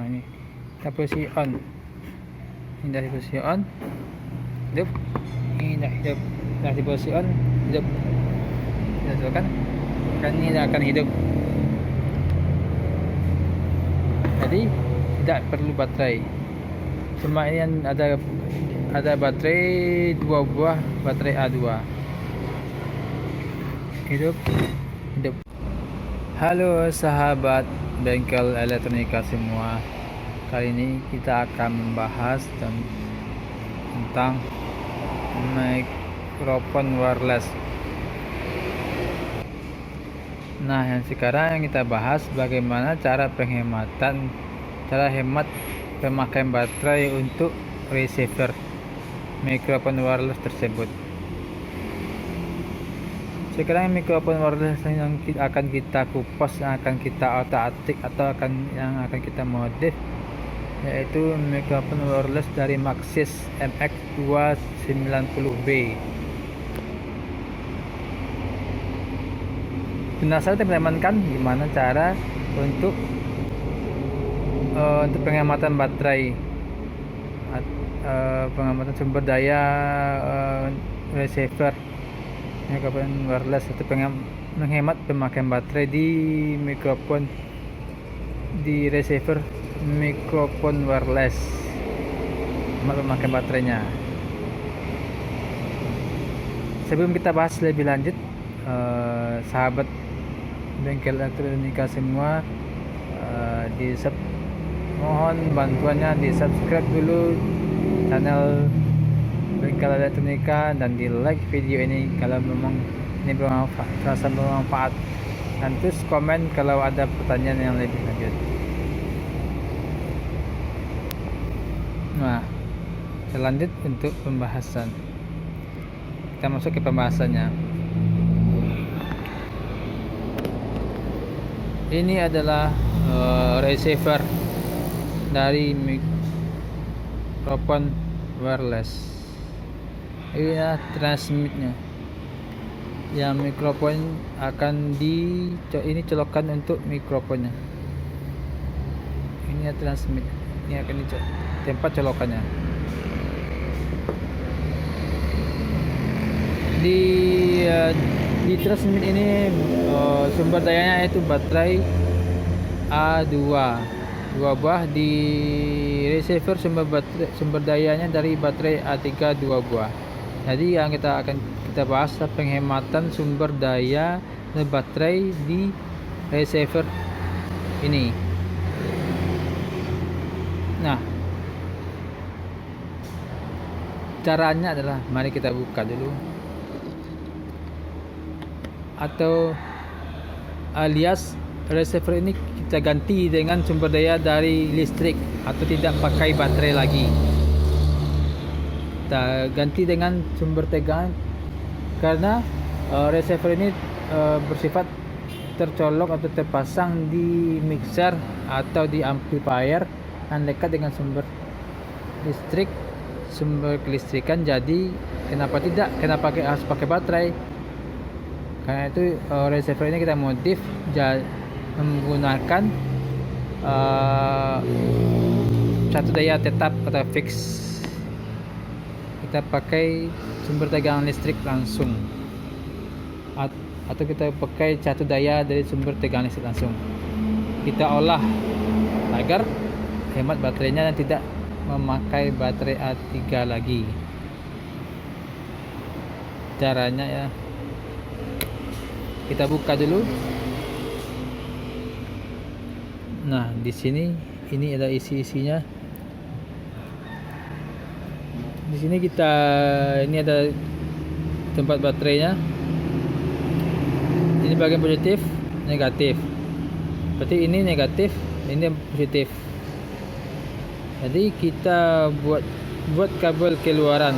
Nah, ini kita posisi on. Ini dari posisi on, hidup. Ini tidak hidup. Dari posisi on, hidup. Kita kan ini akan hidup. Jadi tidak perlu baterai. Cuma ini yang ada baterai 2 buah, baterai A2. Hidup. Halo sahabat bengkel elektronika semua. Kali ini kita akan membahas tentang mikrofon wireless. Nah, yang sekarang yang kita bahas bagaimana cara hemat pemakaian baterai untuk receiver mikrofon wireless tersebut. Sekarang mikrofon wireless yang akan kita kupas, yang akan kita otak-atik atau yang akan kita modif, yaitu mikrofon wireless dari Maxxis MX290B. Penasaran teman-teman kan gimana cara untuk penghematan baterai, penghematan sumber daya receiver mikrofon wireless, atau menghemat pemakaian baterai di mikrofon di receiver mikrofon wireless, hemat pemakaian baterainya. Sebelum kita bahas lebih lanjut, sahabat bengkel elektronika semua, mohon bantuannya di subscribe dulu channel bengkel elektronika dan di like video ini kalau memang ini bermanfaat, dan terus komen kalau ada pertanyaan yang lebih lanjut. Nah, selanjut untuk pembahasan, kita masuk ke pembahasannya. Ini adalah receiver dari mikrofon wireless. Ini transmitnya. Yang mikrofon akan ini colokan untuk mikrofonnya. Ini transmit. Ini akan tempat colokannya. Di transmit ini sumber dayanya yaitu baterai A2 2 buah. Di receiver sumber dayanya dari baterai A3 2 buah. Jadi yang kita bahas penghematan sumber daya baterai di receiver ini. Nah, caranya adalah, mari kita buka dulu, atau alias receiver ini kita ganti dengan sumber daya dari listrik atau tidak pakai baterai lagi. Kita ganti dengan sumber tegangan karena receiver ini bersifat tercolok atau terpasang di mixer atau di amplifier yang dekat dengan sumber kelistrikan. Jadi kenapa harus pakai baterai? Karena itu receiver ini kita modif menggunakan satu daya tetap atau fix. Kita pakai sumber tegangan listrik langsung, atau kita pakai satu daya dari sumber tegangan listrik langsung. Kita olah agar hemat baterainya dan tidak memakai baterai A3 lagi. Caranya ya, kita buka dulu. Nah, di sini ini ada isi-isinya. Di sini ini ada tempat baterainya. Ini bagian positif, negatif. Berarti ini negatif, ini positif. Jadi kita buat kabel keluar.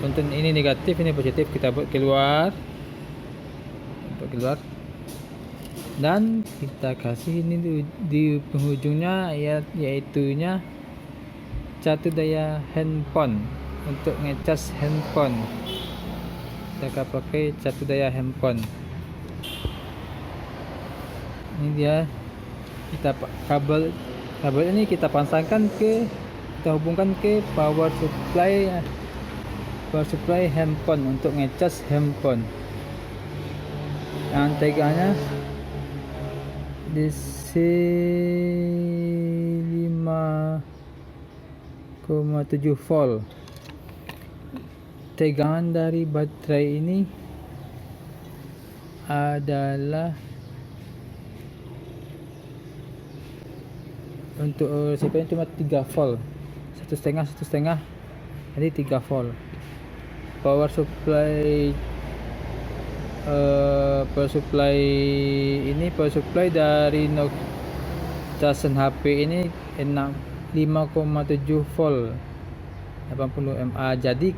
Untuk ini negatif, ini positif, kita buat keluar. Dan kita kasih ini di penghujungnya, yaitu satu daya handphone untuk ngecas handphone. Kita akan pakai satu daya handphone. Ini dia, kita kabel Kabel ini kita pasangkan kita hubungkan ke power supply handphone untuk ngecas handphone. Yang teganya DC 5,7 volt. Tegangan dari baterai ini adalah untuk CPN cuma 3 volt, 1,5 jadi 3 volt. Power supply dari casan HP ini 5,7 volt 80 mA. Jadi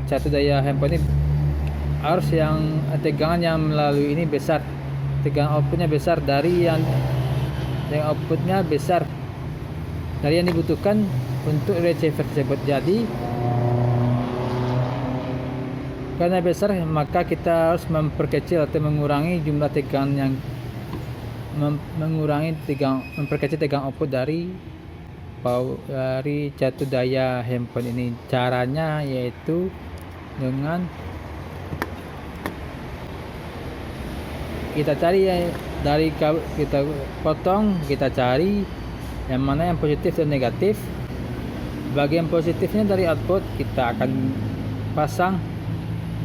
satu daya handphone ini harus yang tegangan yang melalui ini besar, tegangan outputnya besar dari yang outputnya besar dari yang dibutuhkan untuk receiver tersebut. Jadi karena besar, maka kita harus memperkecil atau mengurangi jumlah tegangan yang memperkecil tegangan output dari satu daya handphone ini. Caranya yaitu dengan kita cari dari kita potong, kita cari yang mana yang positif dan negatif. Bagian positifnya dari output kita akan pasang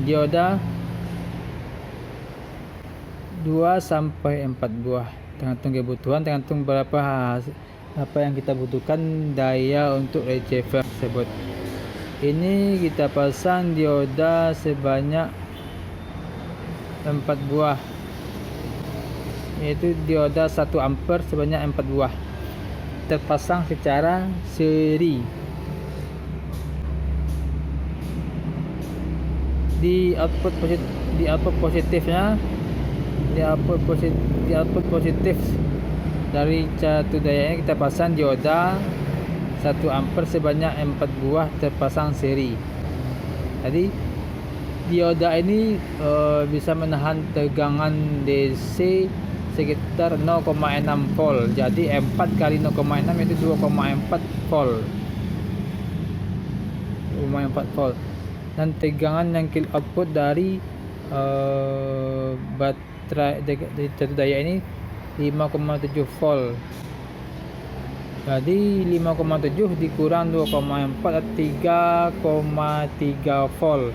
dioda 2 sampai 4 buah, tergantung kebutuhan, tergantung apa yang kita butuhkan daya untuk receiver tersebut. Ini kita pasang dioda sebanyak 4 buah, yaitu dioda 1 ampere sebanyak 4 buah, terpasang secara seri. Di output positif dari satu dayanya kita pasang dioda 1 ampere sebanyak 4 buah, terpasang seri. Jadi dioda ini bisa menahan tegangan DC sekitar 0,6 volt. Jadi 4 kali 0,6 itu 2,4 volt. 2,4 volt. Dan tegangan yang kill output dari baterai dari satu daya ini 5,7 volt. Jadi 5,7 dikurang 2,4 3,3 volt.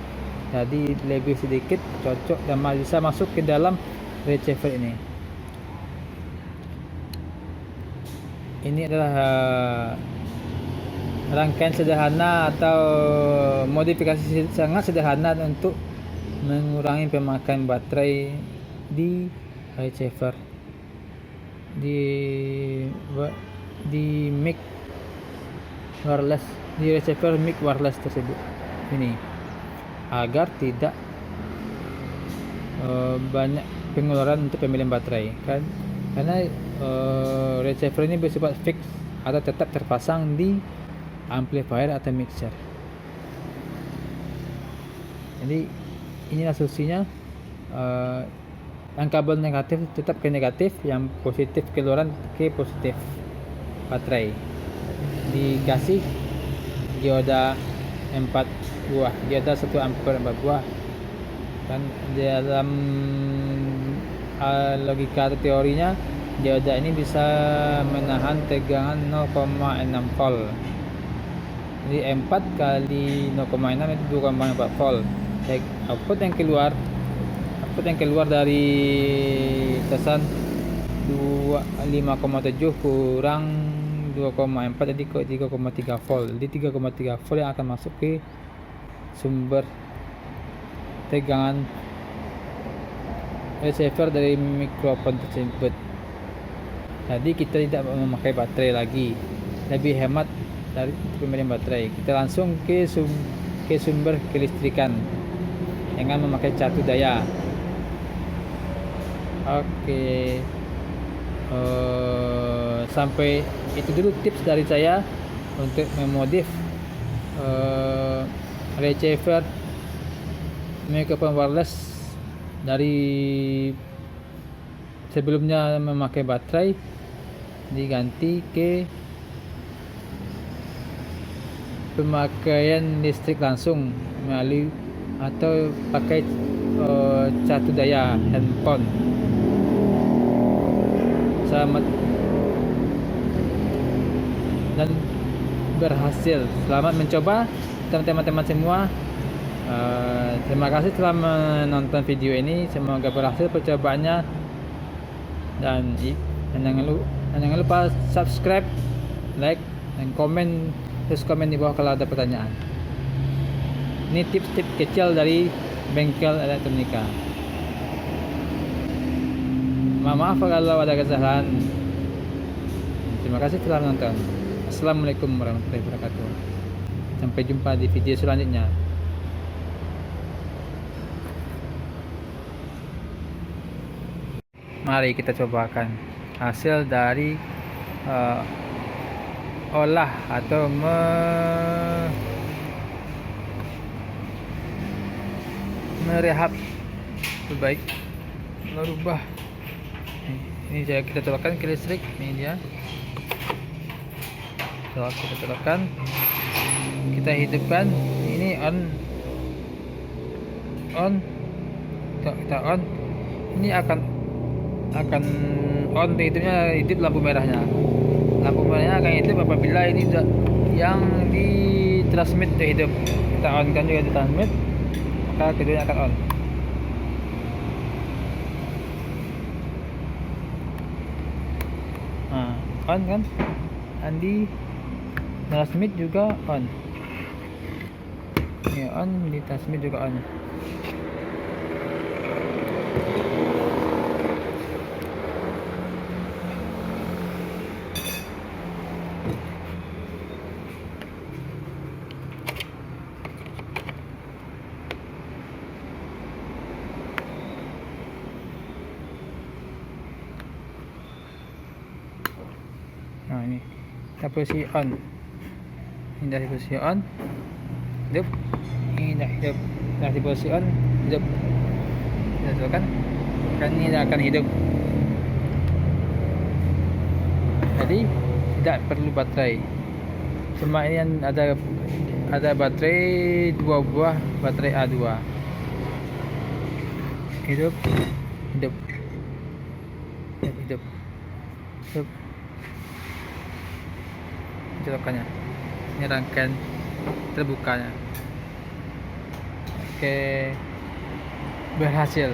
Jadi lebih sedikit cocok dan bisa masuk ke dalam receiver ini. Ini adalah rangkaian sederhana atau modifikasi sangat sederhana untuk mengurangi pemakaian baterai di receiver, di mic wireless, di receiver mic wireless tersebut ini, agar tidak banyak pengeluaran untuk pemilihan baterai kan, karena receiver ini bersifat fix atau tetap terpasang di amplifier atau mixer. Jadi inilah solusinya. Yang kabel negatif tetap ke negatif, yang positif keluaran ke positif baterai. Dikasih dioda 4 buah, dioda 1 ampere 4 buah. Dan dalam logika atau teorinya, dioda ini bisa menahan tegangan 0,6 volt. Jadi 4 kali 0,6 itu 2,4 volt. Output yang keluar dari casan 5,7 kurang 2,4 jadi 3,3 volt. Jadi 3,3 volt yang akan masuk ke sumber tegangan receiver dari mikrofon tersebut. Jadi kita tidak memakai baterai lagi, lebih hemat dari pembelian baterai. Kita langsung ke sumber kelistrikan dengan memakai catu daya. Oke, sampai itu dulu tips dari saya untuk memodif receiver mikrofon wireless dari sebelumnya memakai baterai diganti ke pemakaian listrik langsung melalui atau pakai catu daya handphone. Selamat dan berhasil. Selamat mencoba teman-teman semua. Terima kasih telah menonton video ini. Semoga berhasil percobaannya, dan jangan lupa subscribe, like, dan komen. Terus komen di bawah kalau ada pertanyaan. Ini tips-tips kecil dari bengkel elektronika. Maaf kalau ada kesalahan. Terima kasih telah menonton. Assalamualaikum warahmatullahi wabarakatuh. Sampai jumpa di video selanjutnya. Mari kita cobakan hasil dari olah atau merehab terbaik, merubah. Ini kita colokkan ke listrik. Ini dia, kita colokkan, kita hidupkan. Ini on, kita on. Ini akan on, hidupnya, hidup lampu merahnya. Lampu merahnya akan hidup apabila ini yang di transmit itu hidup. Kita on kan juga di transmit, maka keduanya akan on. On kan, di transmit juga on. Ini on, di transmit juga on. Nah, ini kita posisi on. Ini dari posisi on, hidup. Ini dah hidup. Dari posisi on, hidup. Kita tekan, kan ini akan hidup. Jadi tidak perlu baterai. Cuma ini yang ada baterai, 2 buah baterai A2. Hidup. Colokannya, ini rangkaian terbukanya. Oke, berhasil.